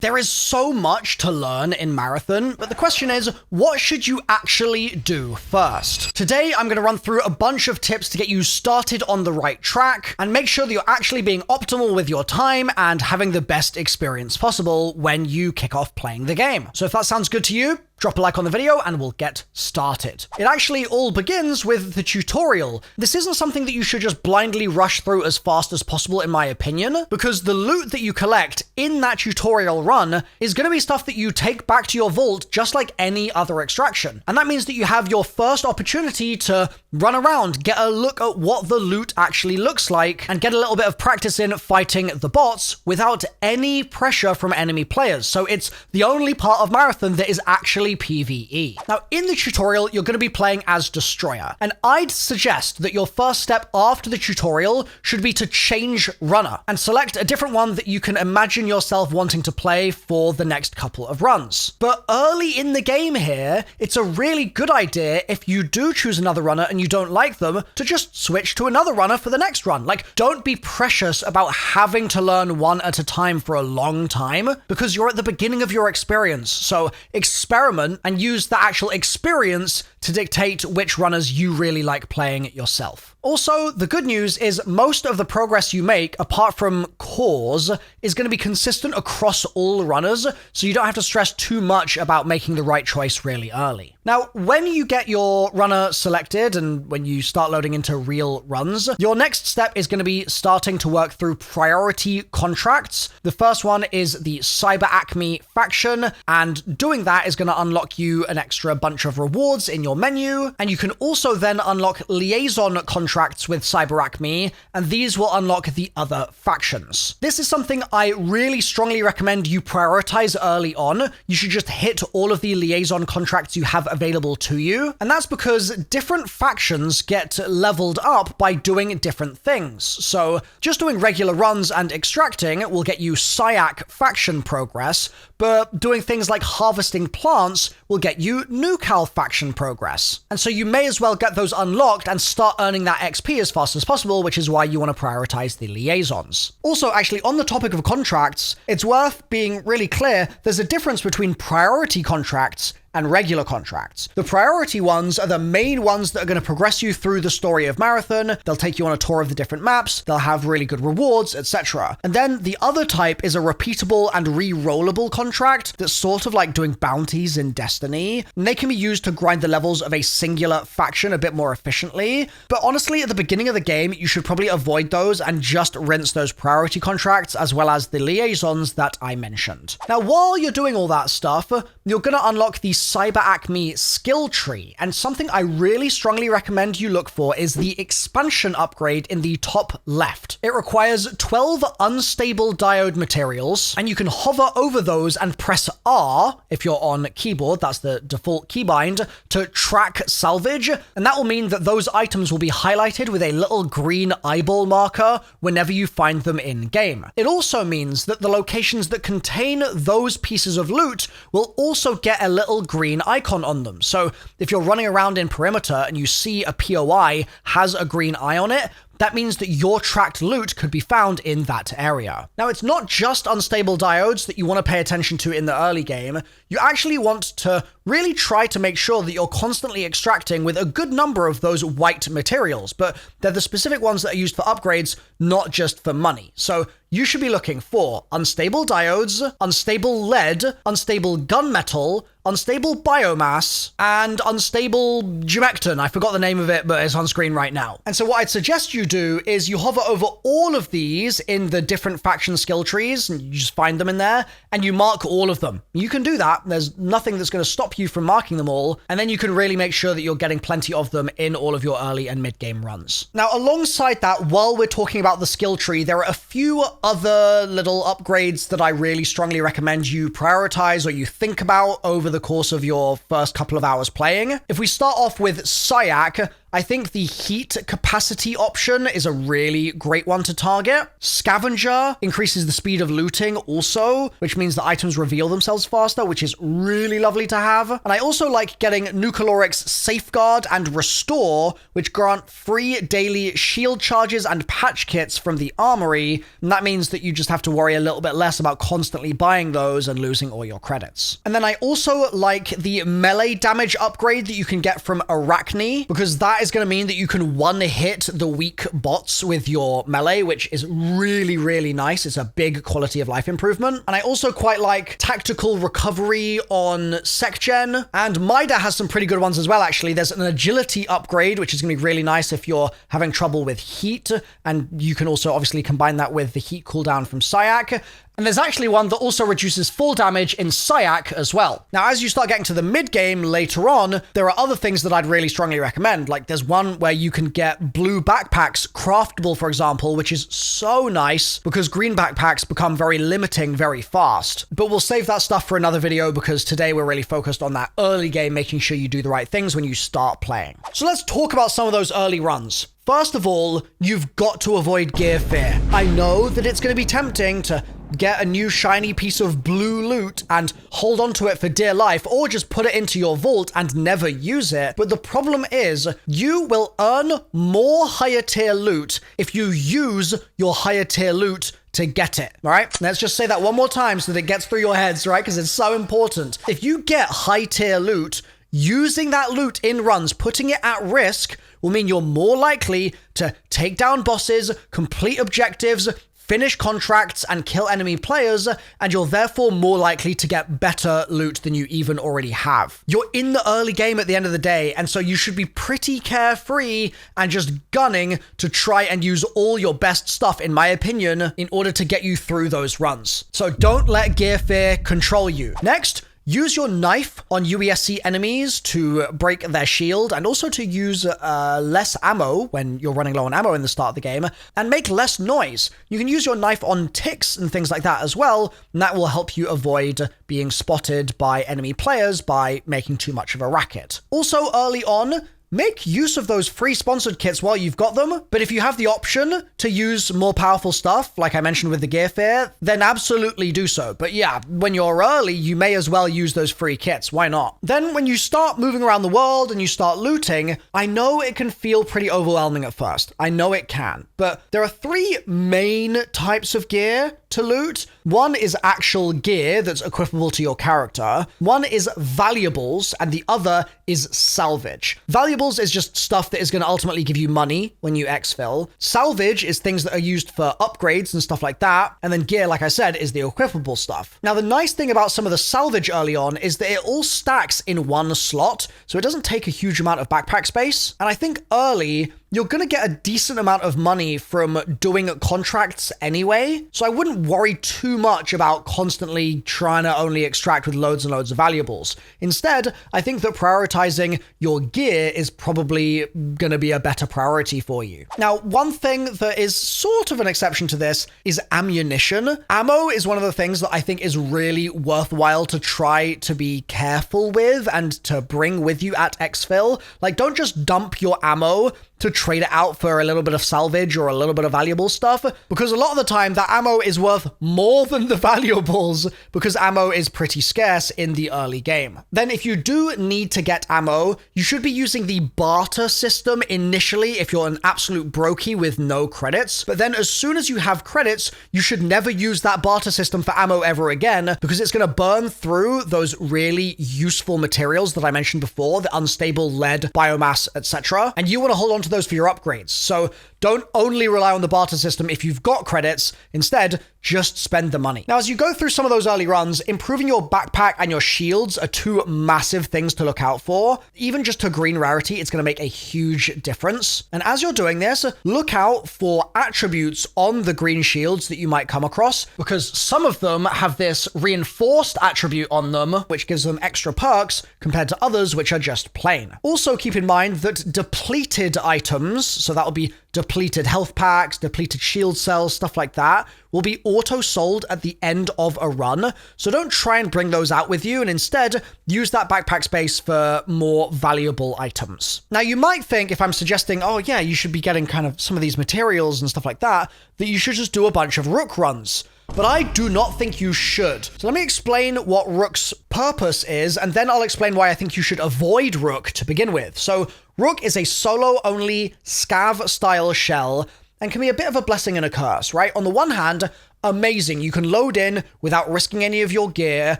There is so much to learn in Marathon, but the question is, what should you actually do first? Today, I'm going to run through a bunch of tips to get you started on the right track and make sure that you're actually being optimal with your time and having the best experience possible when you kick off playing the game. So if that sounds good to you, drop a like on the video and we'll get started. It actually all begins with the tutorial. This isn't something that you should just blindly rush through as fast as possible, in my opinion, because the loot that you collect in that tutorial run is going to be stuff that you take back to your vault just like any other extraction. And that means that you have your first opportunity to run around, get a look at what the loot actually looks like, and get a little bit of practice in fighting the bots without any pressure from enemy players. So it's the only part of Marathon that is actually PvE. Now, in the tutorial, you're going to be playing as Destroyer, and I'd suggest that your first step after the tutorial should be to change runner and select a different one that you can imagine yourself wanting to play for the next couple of runs. But early in the game here, it's a really good idea if you do choose another runner and you don't like them to just switch to another runner for the next run. Like, don't be precious about having to learn one at a time for a long time because you're at the beginning of your experience. So experiment and use the actual experience to dictate which runners you really like playing yourself. Also, the good news is most of the progress you make, apart from cores, is going to be consistent across all runners, so you don't have to stress too much about making the right choice really early. Now, when you get your runner selected and when you start loading into real runs, your next step is going to be starting to work through priority contracts. The first one is the Cyber Acme faction, and doing that is going to unlock you an extra bunch of rewards in your menu, and you can also then unlock liaison contracts with Cyber Acme, and these will unlock the other factions. This is something I really strongly recommend you prioritize early on. You should just hit all of the liaison contracts you have available to you, and that's because different factions get leveled up by doing different things. So just doing regular runs and extracting will get you SciAc faction progress, but doing things like harvesting plants will get you NuCal faction progress. And so you may as well get those unlocked and start earning that XP as fast as possible, which is why you want to prioritize the liaisons. Also, actually, on the topic of contracts, it's worth being really clear, there's a difference between priority contracts and regular contracts. The priority ones are the main ones that are going to progress you through the story of Marathon. They'll take you on a tour of the different maps, they'll have really good rewards, etc. And then the other type is a repeatable and re-rollable contract that's sort of like doing bounties in Destiny, and they can be used to grind the levels of a singular faction a bit more efficiently. But honestly, at the beginning of the game, you should probably avoid those and just rinse those priority contracts as well as the liaisons that I mentioned. Now, while you're doing all that stuff, you're going to unlock the Cyber Acme skill tree, and something I really strongly recommend you look for is the expansion upgrade in the top left. It requires 12 unstable diode materials, and you can hover over those and press R if you're on keyboard, that's the default keybind, to track salvage, and that will mean that those items will be highlighted with a little green eyeball marker whenever you find them in game. It also means that the locations that contain those pieces of loot will also get a little green icon on them. So if you're running around in perimeter and you see a POI has a green eye on it, that means that your tracked loot could be found in that area. Now, it's not just unstable diodes that you want to pay attention to in the early game. You actually want to really try to make sure that you're constantly extracting with a good number of those white materials, but they're the specific ones that are used for upgrades, not just for money. So you should be looking for unstable diodes, unstable lead, unstable gunmetal, unstable biomass, and unstable jumecton. I forgot the name of it, but it's on screen right now. And so what I'd suggest you do is you hover over all of these in the different faction skill trees, and you just find them in there, and you mark all of them. You can do that. There's nothing that's going to stop you from marking them all, and then you can really make sure that you're getting plenty of them in all of your early and mid-game runs. Now, alongside that, while we're talking about the skill tree, there are a few other little upgrades that I really strongly recommend you prioritize or you think about over the course of your first couple of hours playing. If we start off with SciAc, I think the heat capacity option is a really great one to target. Scavenger increases the speed of looting also, which means the items reveal themselves faster, which is really lovely to have. And I also like getting Nucaloric's Safeguard and Restore, which grant free daily shield charges and patch kits from the armory. And that means that you just have to worry a little bit less about constantly buying those and losing all your credits. And then I also like the melee damage upgrade that you can get from Arachne, because that is going to mean that you can one-hit the weak bots with your melee, which is really, really nice. It's a big quality of life improvement. And I also quite like tactical recovery on SecGen, and Mida has some pretty good ones as well, actually. There's an agility upgrade, which is going to be really nice if you're having trouble with heat, and you can also obviously combine that with the heat cooldown from Syac. And there's actually one that also reduces fall damage in Syac as well. Now, as you start getting to the mid-game later on, there are other things that I'd really strongly recommend. Like, there's one where you can get blue backpacks craftable, for example, which is so nice because green backpacks become very limiting very fast. But we'll save that stuff for another video because today we're really focused on that early game, making sure you do the right things when you start playing. So let's talk about some of those early runs. First of all, you've got to avoid gear fear. I know that it's going to be tempting to get a new shiny piece of blue loot and hold on to it for dear life, or just put it into your vault and never use it. But the problem is, you will earn more higher tier loot if you use your higher tier loot to get it, all right? Let's just say that one more time so that it gets through your heads, right? Because it's so important. If you get high tier loot, using that loot in runs, putting it at risk, will mean you're more likely to take down bosses, complete objectives, finish contracts, and kill enemy players, and you're therefore more likely to get better loot than you even already have. You're in the early game at the end of the day, and so you should be pretty carefree and just gunning to try and use all your best stuff, in my opinion, in order to get you through those runs. So don't let gear fear control you. Next, use your knife on UESC enemies to break their shield, and also to use less ammo when you're running low on ammo in the start of the game, and make less noise. You can use your knife on ticks and things like that as well, and that will help you avoid being spotted by enemy players by making too much of a racket. Also, early on, make use of those free sponsored kits while you've got them, but if you have the option to use more powerful stuff, like I mentioned with the gear fair, then absolutely do so. But yeah, when you're early, you may as well use those free kits. Why not? Then when you start moving around the world and you start looting, I know it can feel pretty overwhelming at first. I know it can, but there are three main types of gear to loot. One is actual gear that's equipable to your character. One is valuables, and the other is salvage. Valuables is just stuff that is going to ultimately give you money when you exfil. Salvage is things that are used for upgrades and stuff like that. And then gear, like I said, is the equipable stuff. Now, the nice thing about some of the salvage early on is that it all stacks in one slot, so it doesn't take a huge amount of backpack space. And I think early, you're going to get a decent amount of money from doing contracts anyway, so I wouldn't worry too much about constantly trying to only extract with loads and loads of valuables. Instead, I think that prioritizing your gear is probably going to be a better priority for you. Now, one thing that is sort of an exception to this is ammunition. Ammo is one of the things that I think is really worthwhile to try to be careful with and to bring with you at exfil. Like, don't just dump your ammo to trade it out for a little bit of salvage or a little bit of valuable stuff, because a lot of the time that ammo is worth more than the valuables, because ammo is pretty scarce in the early game. Then if you do need to get ammo, you should be using the barter system initially if you're an absolute brokey with no credits, but then as soon as you have credits, you should never use that barter system for ammo ever again, because it's going to burn through those really useful materials that I mentioned before, the unstable lead, biomass, etc., and you want to hold on to those for your upgrades. So don't only rely on the barter system if you've got credits. Instead, just spend the money. Now, as you go through some of those early runs, improving your backpack and your shields are two massive things to look out for. Even just to green rarity, it's going to make a huge difference. And as you're doing this, look out for attributes on the green shields that you might come across, because some of them have this reinforced attribute on them, which gives them extra perks compared to others which are just plain. Also keep in mind that depleted items items, so that'll be depleted health packs, depleted shield cells, stuff like that, will be auto-sold at the end of a run. So don't try and bring those out with you, and instead use that backpack space for more valuable items. Now, you might think if I'm suggesting, oh yeah, you should be getting kind of some of these materials and stuff like that you should just do a bunch of Rook runs. But I do not think you should. So let me explain what Rook's purpose is, and then I'll explain why I think you should avoid Rook to begin with. So Rook is a solo-only scav-style shell and can be a bit of a blessing and a curse, right? On the one hand, amazing. You can load in without risking any of your gear,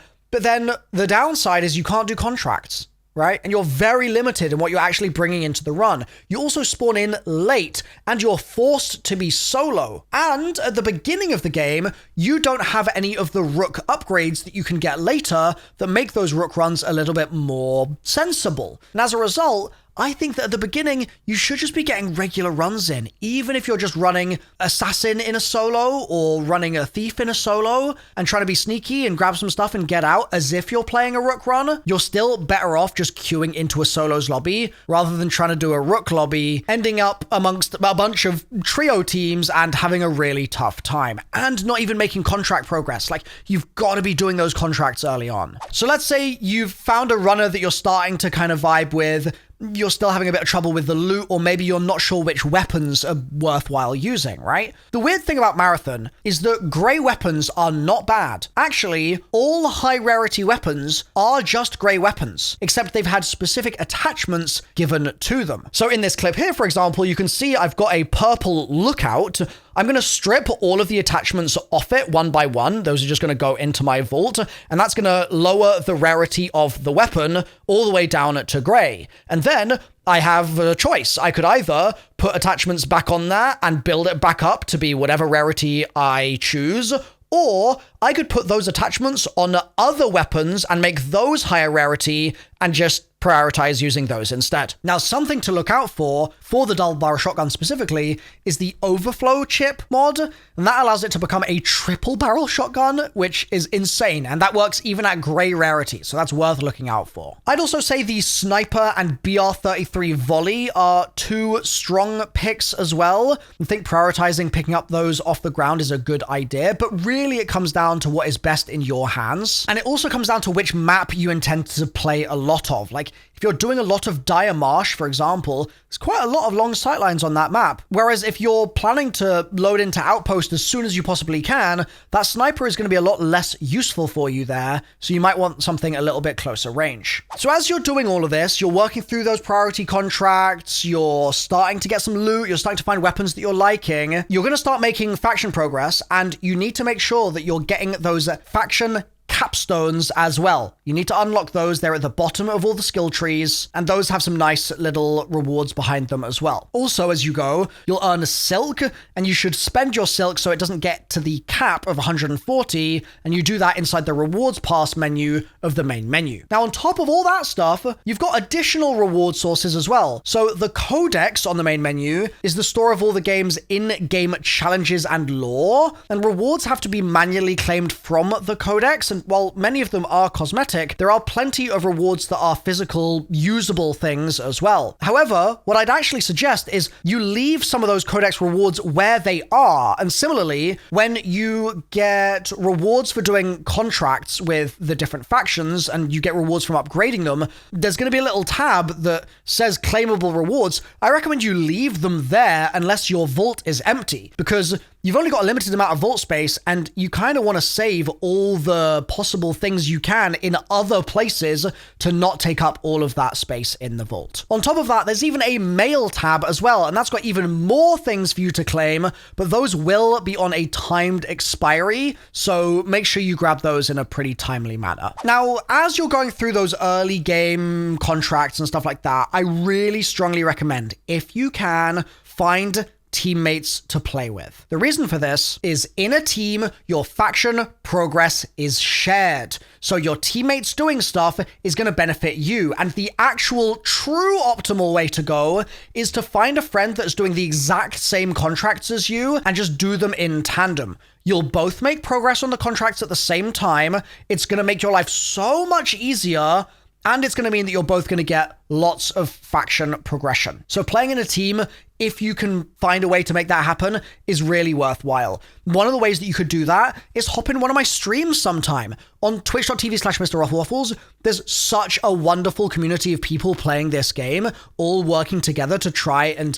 but then the downside is you can't do contracts, right? And you're very limited in what you're actually bringing into the run. You also spawn in late, and you're forced to be solo. And at the beginning of the game, you don't have any of the Rook upgrades that you can get later that make those Rook runs a little bit more sensible. And as a result, I think that at the beginning, you should just be getting regular runs in. Even if you're just running Assassin in a solo or running a Thief in a solo and trying to be sneaky and grab some stuff and get out as if you're playing a Rook run, you're still better off just queuing into a solos lobby rather than trying to do a Rook lobby, ending up amongst a bunch of trio teams and having a really tough time and not even making contract progress. Like, you've got to be doing those contracts early on. So let's say you've found a runner that you're starting to kind of vibe with. You're still having a bit of trouble with the loot, or maybe you're not sure which weapons are worthwhile using, right? The weird thing about Marathon is that grey weapons are not bad. Actually, all high rarity weapons are just grey weapons, except they've had specific attachments given to them. So in this clip here, for example, you can see I've got a purple lookout. I'm going to strip all of the attachments off it one by one. Those are just going to go into my vault, and that's going to lower the rarity of the weapon all the way down to grey. And then I have a choice. I could either put attachments back on there and build it back up to be whatever rarity I choose, or I could put those attachments on other weapons and make those higher rarity and just prioritize using those instead. Now, something to look out for the double barrel shotgun specifically is the overflow chip mod, and that allows it to become a triple barrel shotgun, which is insane, and that works even at grey rarity, so that's worth looking out for. I'd also say the sniper and BR-33 volley are two strong picks as well. I think prioritizing picking up those off the ground is a good idea, but really it comes down to what is best in your hands, and it also comes down to which map you intend to play a lot of. Like, if you're doing a lot of Dire Marsh, for example, there's quite a lot of long sightlines on that map. Whereas if you're planning to load into Outpost as soon as you possibly can, that sniper is going to be a lot less useful for you there, so you might want something a little bit closer range. So as you're doing all of this, you're working through those priority contracts, you're starting to get some loot, you're starting to find weapons that you're liking, you're going to start making faction progress, and you need to make sure that you're getting those faction capstones as well. You need to unlock those. They're at the bottom of all the skill trees, and those have some nice little rewards behind them as well. Also, as you go, you'll earn silk, and you should spend your silk so it doesn't get to the cap of 140, and you do that inside the rewards pass menu of the main menu. Now, on top of all that stuff, you've got additional reward sources as well. So the codex on the main menu is the store of all the game's in-game challenges and lore, and rewards have to be manually claimed from the codex, and while many of them are cosmetic, there are plenty of rewards that are physical, usable things as well. However, what I'd actually suggest is you leave some of those codex rewards where they are, and similarly, when you get rewards for doing contracts with the different factions, and you get rewards from upgrading them, there's going to be a little tab that says claimable rewards. I recommend you leave them there unless your vault is empty, because you've only got a limited amount of vault space, and you kind of want to save all the possible things you can in other places to not take up all of that space in the vault. On top of that, there's even a mail tab as well, and that's got even more things for you to claim, but those will be on a timed expiry, so make sure you grab those in a pretty timely manner. Now, as you're going through those early game contracts and stuff like that, I really strongly recommend, if you can, find teammates to play with. The reason for this is in a team, your faction progress is shared. So your teammates doing stuff is going to benefit you. And the actual true optimal way to go is to find a friend that's doing the exact same contracts as you and just do them in tandem. You'll both make progress on the contracts at the same time. It's going to make your life so much easier, and it's going to mean that you're both going to get lots of faction progression. So playing in a team, if you can find a way to make that happen, is really worthwhile. One of the ways that you could do that is hop in one of my streams sometime. On twitch.tv/MrRoflWaffles, there's such a wonderful community of people playing this game, all working together to try and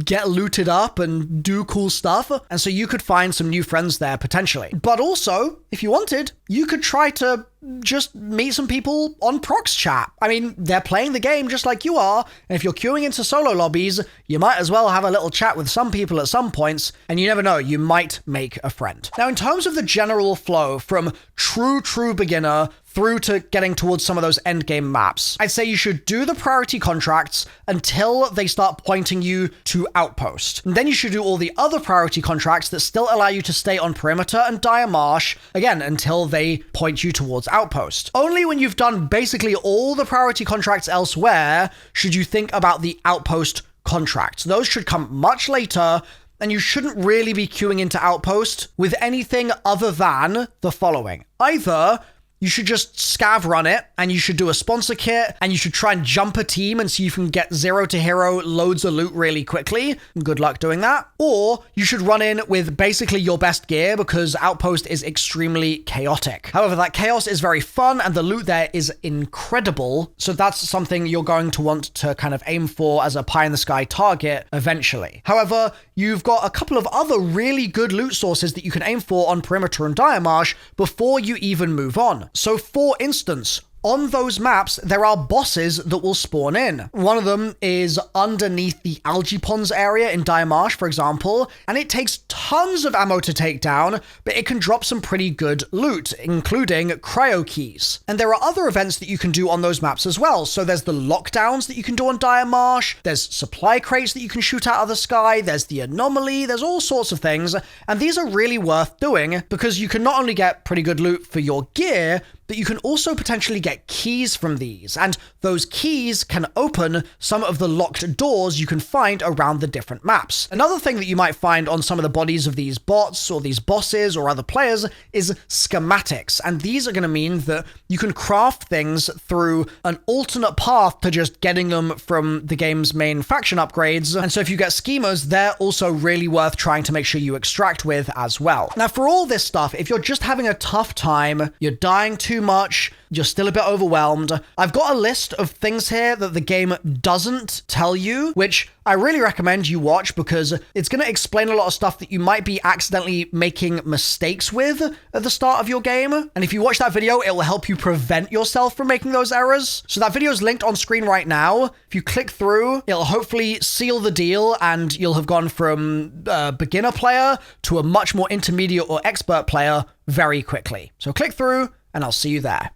get looted up and do cool stuff. And so you could find some new friends there potentially. But also, if you wanted, you could try to just meet some people on Prox chat. I mean, they're playing the game just like you are, and if you're queuing into solo lobbies, you might as well have a little chat with some people at some points, and you never know, you might make a friend. Now, in terms of the general flow from true beginner through to getting towards some of those endgame maps, I'd say you should do the priority contracts until they start pointing you to Outpost. And then you should do all the other priority contracts that still allow you to stay on perimeter and Dire Marsh, again, until they point you towards Outpost. Only when you've done basically all the priority contracts elsewhere should you think about the Outpost contracts. Those should come much later, and you shouldn't really be queuing into Outpost with anything other than the following. Either you should just scav run it, and you should do a sponsor kit, and you should try and jump a team and see if you can get 0 to hero loads of loot really quickly. Good luck doing that. Or you should run in with basically your best gear, because Outpost is extremely chaotic. However, that chaos is very fun, and the loot there is incredible, so that's something you're going to want to kind of aim for as a pie-in-the-sky target eventually. However, you've got a couple of other really good loot sources that you can aim for on perimeter and Dire Marsh before you even move on. So for instance, on those maps, there are bosses that will spawn in. One of them is underneath the algae ponds area in Dire Marsh, for example, and it takes tons of ammo to take down, but it can drop some pretty good loot, including cryo keys. And there are other events that you can do on those maps as well. So there's the lockdowns that you can do on Dire Marsh, there's supply crates that you can shoot out of the sky, there's the anomaly, there's all sorts of things, and these are really worth doing because you can not only get pretty good loot for your gear, but you can also potentially get keys from these, and those keys can open some of the locked doors you can find around the different maps. Another thing that you might find on some of the bodies of these bots or these bosses or other players is schematics, and these are going to mean that you can craft things through an alternate path to just getting them from the game's main faction upgrades, and so if you get schemas, they're also really worth trying to make sure you extract with as well. Now, for all this stuff, if you're just having a tough time, you're dying too much, you're still a bit overwhelmed, I've got a list of things here that the game doesn't tell you, which I really recommend you watch because it's going to explain a lot of stuff that you might be accidentally making mistakes with at the start of your game. And if you watch that video, it will help you prevent yourself from making those errors. So that video is linked on screen right now. If you click through, it'll hopefully seal the deal and you'll have gone from a beginner player to a much more intermediate or expert player very quickly. So click through and I'll see you there.